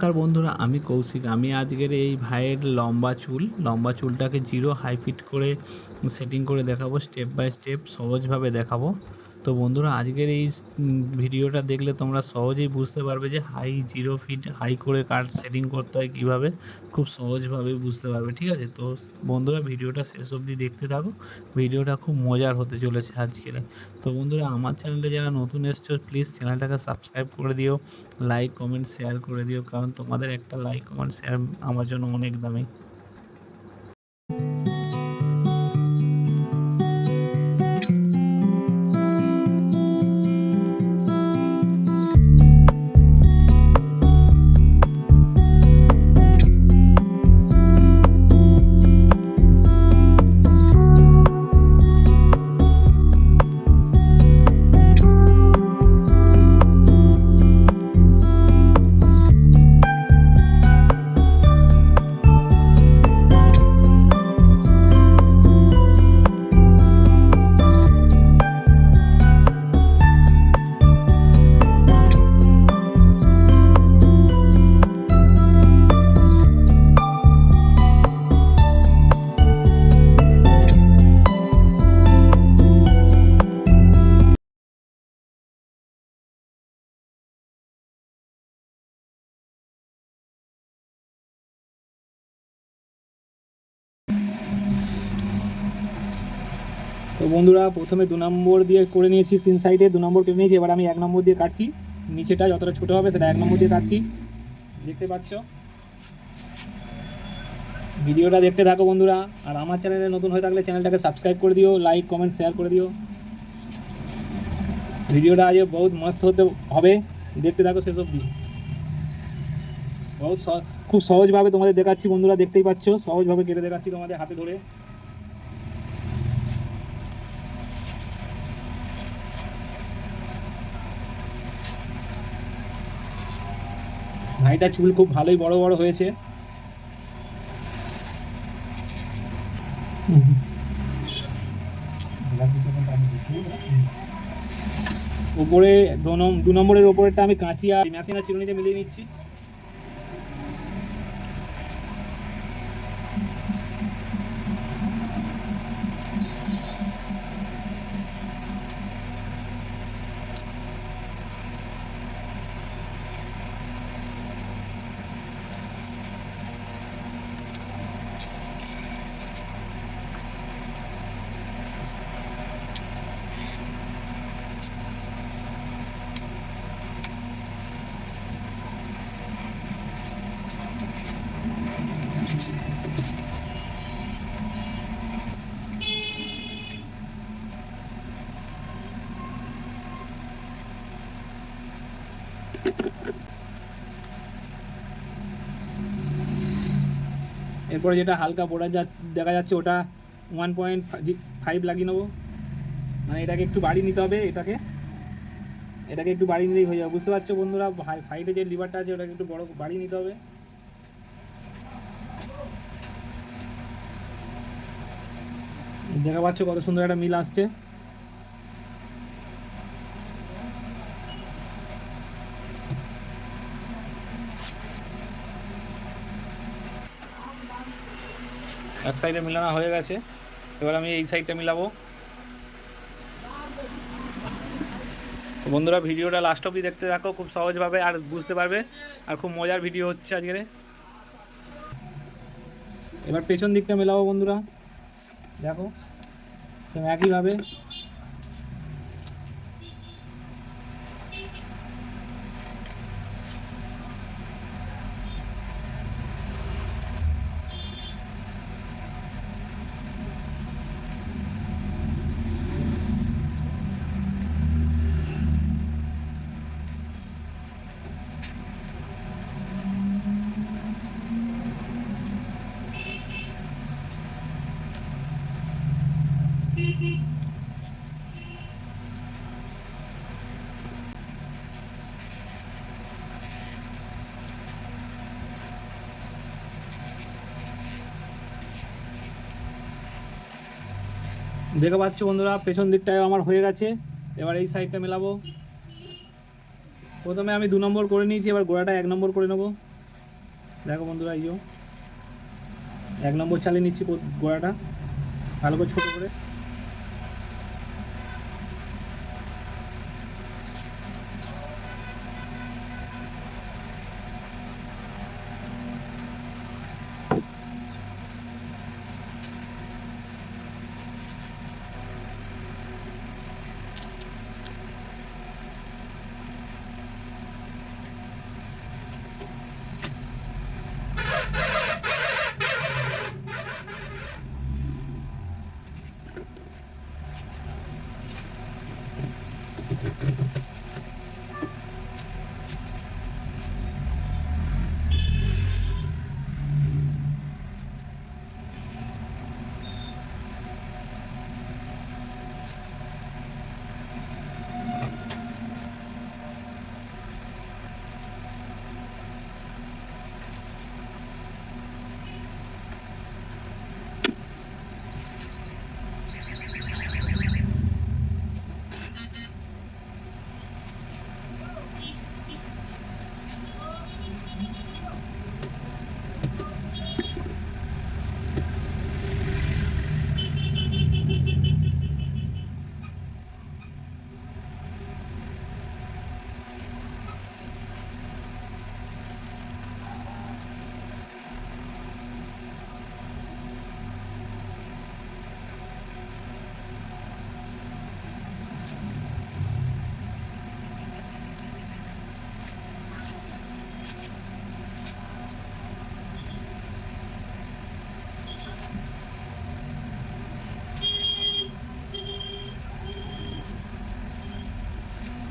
নমস্কার বন্ধুরা, আমি কৌশিক। আমি আজকের এই ভাইয়ের লম্বা চুলটাকে জিরো হাইফিট করে সেটিং করে দেখাবো, স্টেপ বাই স্টেপ সহজভাবে দেখাবো। তো বন্ধুরা, আজকের এই ভিডিওটা দেখলে তোমরা সহজেই বুঝতে পারবে যে জিরো ফিট হাই করে কাট সেটিং করতে হয় কীভাবে, খুব সহজভাবে বুঝতে পারবে। ঠিক আছে, তো বন্ধুরা ভিডিওটা শেষ অবধি দেখতে থাকো। ভিডিওটা খুব মজার হতে চলেছে আজকের। তো বন্ধুরা, আমার চ্যানেলে যারা নতুন এসছো প্লিজ চ্যানেলটাকে সাবস্ক্রাইব করে দিও, লাইক কমেন্ট শেয়ার করে দিও, কারণ তোমাদের একটা লাইক কমেন্ট শেয়ার আমার জন্য অনেক দামি। তো বন্ধুরা, প্রথমে 2 নম্বর দিয়ে করে নিয়েছি, 3 সাইডে 2 নম্বর কেটে নিয়েছি। এবার আমি 1 নম্বর দিয়ে কাটছি, নিচেটা যতটা ছোটো হবে সেটা 1 নম্বর দিয়ে কাটছি। দেখতে পাচ্ছ, ভিডিওটা দেখতে থাকো বন্ধুরা। আর আমার চ্যানেলে নতুন হয়ে থাকলে চ্যানেলটাকে সাবস্ক্রাইব করে দিও, লাইক কমেন্ট শেয়ার করে দিও। ভিডিওটা আজ বহুত মস্ত হতে হবে, দেখতে থাকো শেষ অবধি। খুব সহজভাবে তোমাদের দেখাচ্ছি বন্ধুরা, দেখতেই পাচ্ছ সহজভাবে কেটে দেখাচ্ছি তোমাদের হাতে ধরে। ভাইটা চুল খুব ভালোই বড় বড় হয়েছে। উপরে 2 নম্বরের ওপরেরটা আমি কাঁচি আর মেশিন আর চিরুনিতে মিলিয়ে নিচ্ছি। এরপরে যেটা হালকা বোর্ডার দেখা যাচ্ছে ওটা 1.5 লাগিয়ে নেবো। মানে এটাকে একটু বাড়িয়ে নিতে হবে, এটাকে একটু বাড়িয়ে নিলেই হয়ে যাবে। বুঝতে পারছো বন্ধুরা, সাইডে যে লিভারটা আছে ওটাকে একটু বড় বাড়িয়ে নিতে হবে। দেখা পাচ্ছ কত সুন্দর একটা মিল আসছে। এক সাইডে মিলানো হয়ে গেছে, এবার আমি এই সাইডটা মিলাবো। বন্ধুরা, ভিডিওটা লাস্ট অবধি দেখতে থাকো, খুব সহজভাবে আর বুঝতে পারবে, আর খুব মজার ভিডিও হচ্ছে আজকের। এবার পেছন দিকটা মেলাবো বন্ধুরা, দেখো সেম একইভাবে। দেখে পাচ্ছ বন্ধুরা, পেছন দিকটায় আমার হয়ে গেছে। এবার এই সাইডটা মেলাবো। প্রথমে আমি 2 নম্বর করে নিয়েছি, এবার গোড়াটা 1 নম্বর করে নেব। দেখো বন্ধুরা, এই 1 নম্বর চালিয়ে নিচ্ছি গোড়াটা ভালো করে ছোটো করে।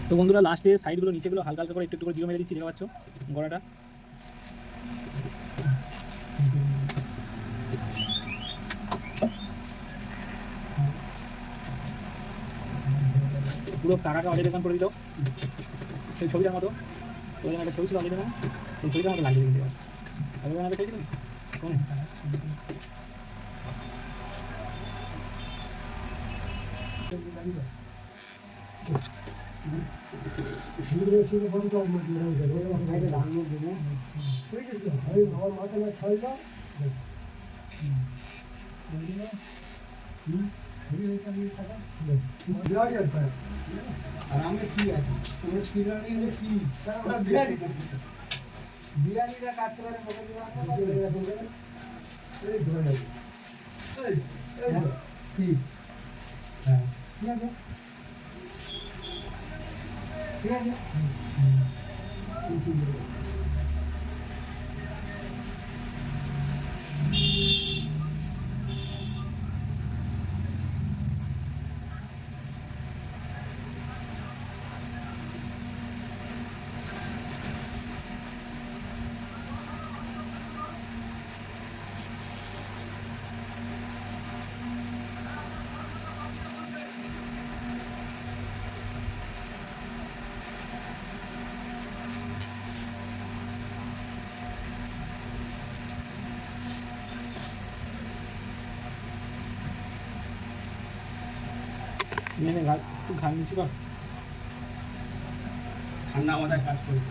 তো বন্ধুরা, লাস্টে সাইডগুলো নিচেগুলো হালকা হালকা করে একটু একটু করে জিরো মেরে দিচ্ছি, দেখতে পাচ্ছ গড়াটা। পুরো টাকাটা অজয় দেবগান করে দিল, সেই ছবিটার মতো। ওই একটা ছবি ছিল অজয় দেবগান, সেই ছবিটার মতো লাগিয়ে দিতে পারে। অজয় দেবগান একটা ছবি ছিল কোন বিরিয়ানিটা কাটতে পারে ঠিক আছে, ঠিক আছে। ঠান্ডা মাথায় কাজ করি,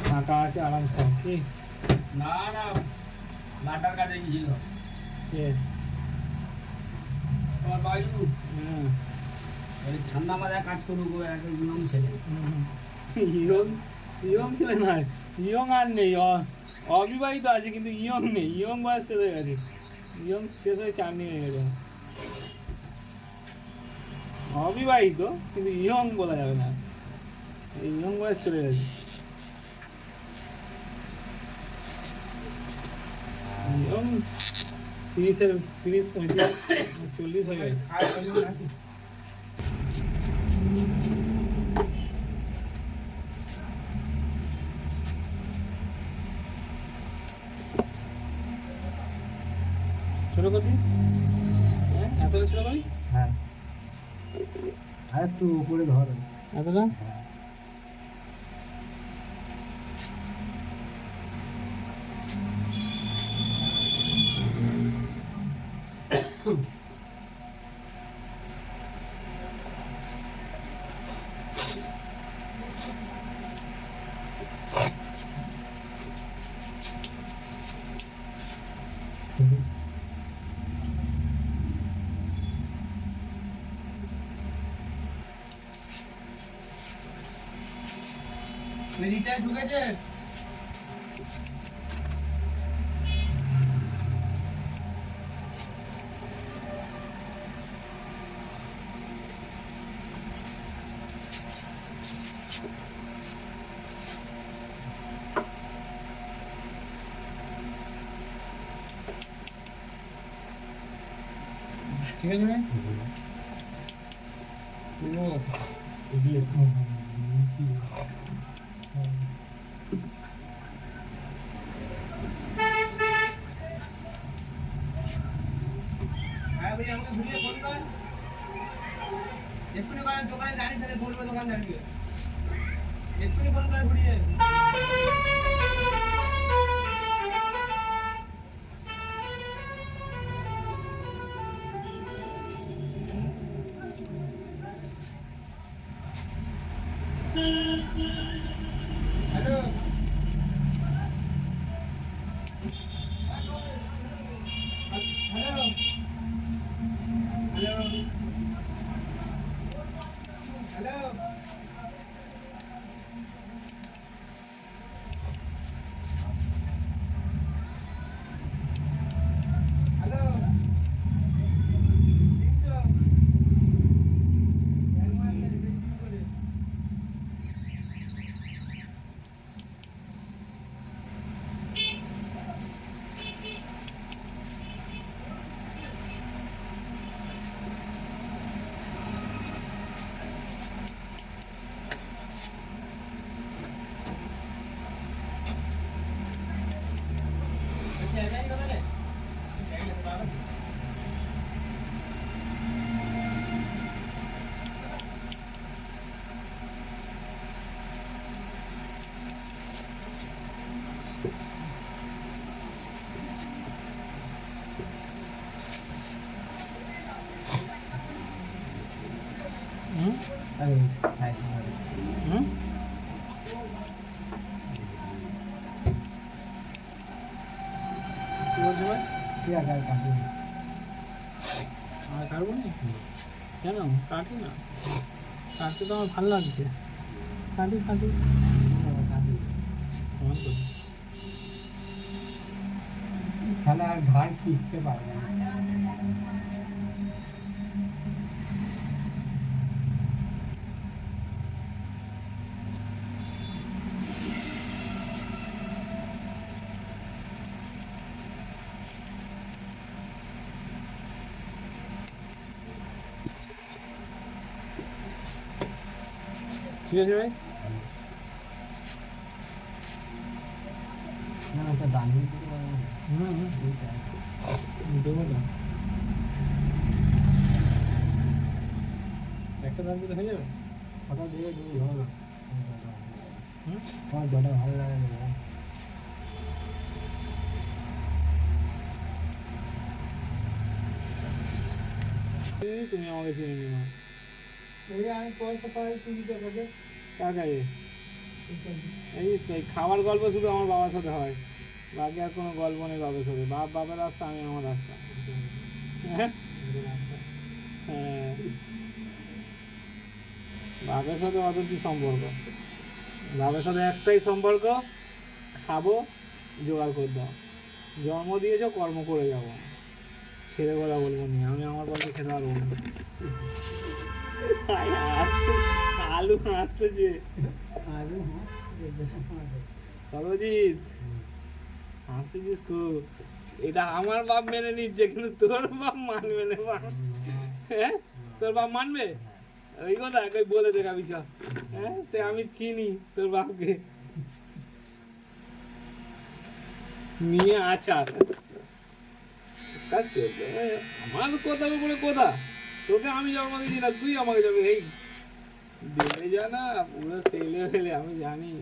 ফাঁকা আছে আরাম সব কি না না লাটার কাজে গিয়েছিল তোমার বায়ু। ঠান্ডা মাথায় কাজ করুক, ইয়ং ছেলে, ইয়ং ছেলে নয়, ইয়ং আর নেই, অবিবাহিত আছে কিন্তু ইয়ং নেই, ইয়ং বয়স শেষ হয়ে গেছে, ইয়ং শেষ হয়ে চাকরি হয়ে গেছে। অবিবাহিত কিন্তু ইয়ং বলা যাবে না, ইয়ং বয়স চলে গেছে। ইয়ং 30, 35, 40 হয়ে গেছে। ছোট করি, হ্যাঁ এতটা ছোট করি, হ্যাঁ আর একটু উপরে ধর এতটা। রিচার্জ ঢুকেছে? ঠিক আছে ভাই? ভাই আমাকে ঘুরিয়ে ফোন কর। এক্ষুনি করেন, দোকানে দাঁড়িয়ে থাকে, বলবে দোকান দাঁড়িয়ে। এক্ষুনি ফোন করে ঘুরিয়ে। Hello, hello, hello, hello. Hello, 300 এক মাস আগে বেশি করে। এটাই কথা রে? এটাই কথা বাবা। কি বলছো ভাই? ঠিক আছে, আর কাটবো না। আর কাটবো না? কেন কাটি না? কাটতে তো আমার ভালো লাগছে। কাটি কাটি সমান করি। তাহলে আর ঘাড় খিঁচতে পারবে না। ঠিক আছে ভাই? না একটা দাম দিতে পারবো না। দেবো না, একটা দাম দিতে হয়ে যাবে। কথা দিয়ে তুমি ভালো না, তোমার যেটা ভালো লাগে না। তুমি আমাকে চিনে নিও। আমি পয়সা পাই, তুমি দেখাবে কার কাছে? এই খাওয়ার গল্প শুধু আমার বাবার সাথে হয়, বাকি আর কোনো গল্প নেই বাবার সাথে। বাবার রাস্তা, আমি আমার রাস্তা। হ্যাঁ, হ্যাঁ, বাবার সাথে অত কি সম্পর্ক? বাবার সাথে একটাই সম্পর্ক, খাবো, জোগাড় করে দাও। জন্ম দিয়েছো, কর্ম করে যাবো। ছেড়ে কথা বলবো নি, আমি আমার পথে খেতে পারবো না। আলু হাসতেছে, সর্বজিৎ হাসতেছিস খুব। এটা আমার বাপ মেনে নিচ্ছে, কিন্তু তোর বাপ মানবে না। হ্যাঁ, তোর বাপ মানবে? ওই কথা কই বলে দেখাবি চ। হ্যাঁ, সে আমি চিনি তোর বাপকে। নিয়ে আচার কাজ চলবে। আমার কথার উপরে কথা, তোকে আমি জন্ম দিয়েছি না, তুই আমাকে যাবে। এই দেবে জানা পুরো সেলে ফেলে, আমি জানি।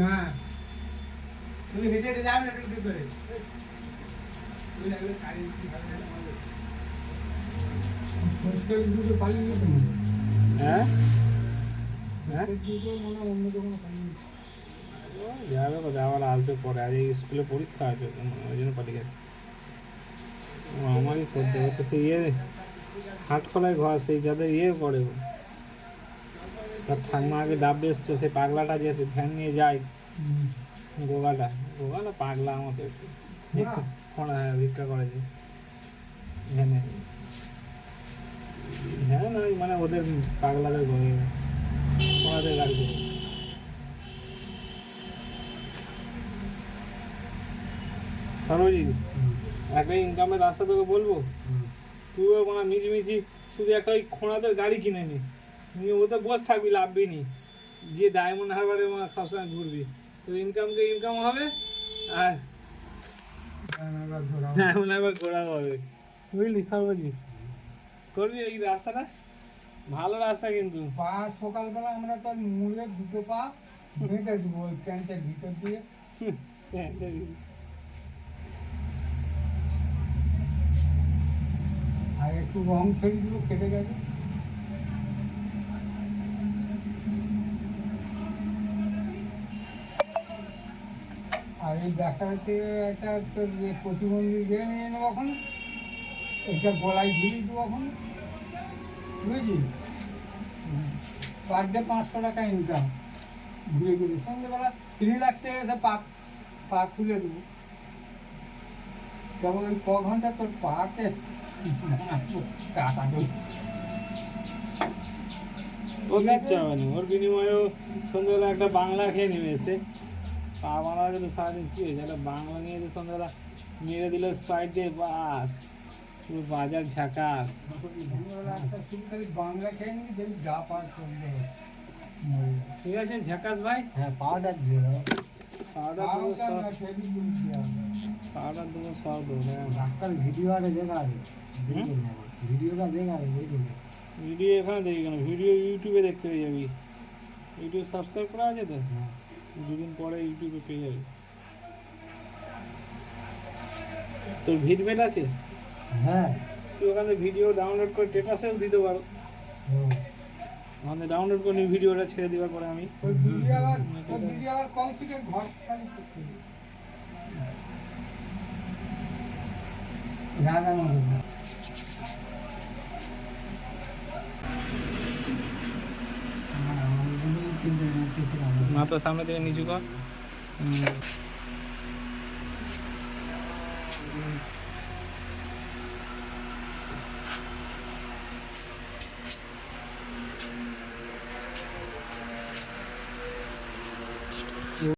হ্যাঁ তুমি হেঁটে হেঁটে যাবে না একটু করে হ্যাঁ হ্যাঁ যাবে কোথায় আবার আসবে পরে আজ এই স্কুলে পরীক্ষা আছে ওই জন্য পালিয়ে গেছে আমারই করতে হবে তো সেই ইয়ে হাটখোলায় ঘর সেই যাদের ইয়ে করে তার ঠাম্মা আগে ডাব এসছে সেই পাগলাটা যে ভ্যান নিয়ে যায় গোগাটা গোগা না পাগলা আমাকে একটু ভিক্ষা করেছে ভ্যানে হ্যাঁ না মানে ওদের পাগলাদের ওনাদের গাড়ি করে সর্বজিৎ একটা ইনকামের রাস্তা তোকে বলবো তুইও মানে মিছিমিছি শুধু একটা ওই খোঁড়াদের গাড়ি কিনে নি নিয়ে ওতে বসে থাকবি লাভবি নি গিয়ে ডায়মন্ড হারবারে সবসময় ঘুরবি তো ইনকাম হবে আর ডায়মন্ড হারবার ঘোরা হবে বুঝলি সর্বজিৎ করবি এই রাস্তাটা ভালো রাস্তা কিন্তু পা সকালবেলা আমরা তো মুড়ে দুটো পা বেঁধে দেবো ওই প্যান্টের ভিতর দিয়ে আর একটু রং ছড়িয়ে দিল কেটে গেছে আর এই ব্যাগটাতে একটা তোর প্রতিবন্ধী গিয়ে নিয়ে নেবো এখন এটা গলায় ঝুলিয়ে দেবো এখন বুঝেছি পার ডে 500 টাকা ইনকাম ঘুরে ঘুরে সন্ধ্যেবেলা রিল্যাক্সে এসে পা খুলে দেবো কেবল ওই ক ঘন্টা তোর পাকে টাকা দেবো ওর ইচ্ছা হবে না ওর বিনিময়েও সন্ধ্যেবেলা একটা বাংলা খেয়ে নেমেছে পা বাংলা কিন্তু সারাদিন কী হয়েছে একটা বাংলা নিয়ে যে সন্ধ্যেবেলা মেরে দিল স্পাইট দিয়ে বাস পুরো বাজার ঝাকাস একটা শুধু খালি বাংলা খেয়ে নিবি দেখবি যা পা চলবে ঠিক আছে ঝাকাস ভাই হ্যাঁ পাউডার দিয়ে দাও পাউডার দেবো সব পাউডার দেবো সব দেবো ডাক্তার ভিডিও আরে দেখা আছে ভিডিওটা দেখা আছে বুঝলি ভিডিও এখানে দেখি কেন ভিডিও ইউটিউবে দেখতে পেয়ে যাবি ইউটিউব সাবস্ক্রাইব করা আছে তো দুদিন পরে ইউটিউবে পেয়ে যাবি তোর ভিডমেল আছে হ্যাঁ তুই ওখানে ভিডিও ডাউনলোড করে স্ট্যাটাসেও দিতে পারো ওখানে ডাউনলোড করে নিয়ে ভিডিওটা ছেড়ে দেওয়ার পরে আমি ওই ভিডিও আবার কৌশিকের ঘর খালি করতে রাধা মাধব মাথার সামনে থেকে নিচু কর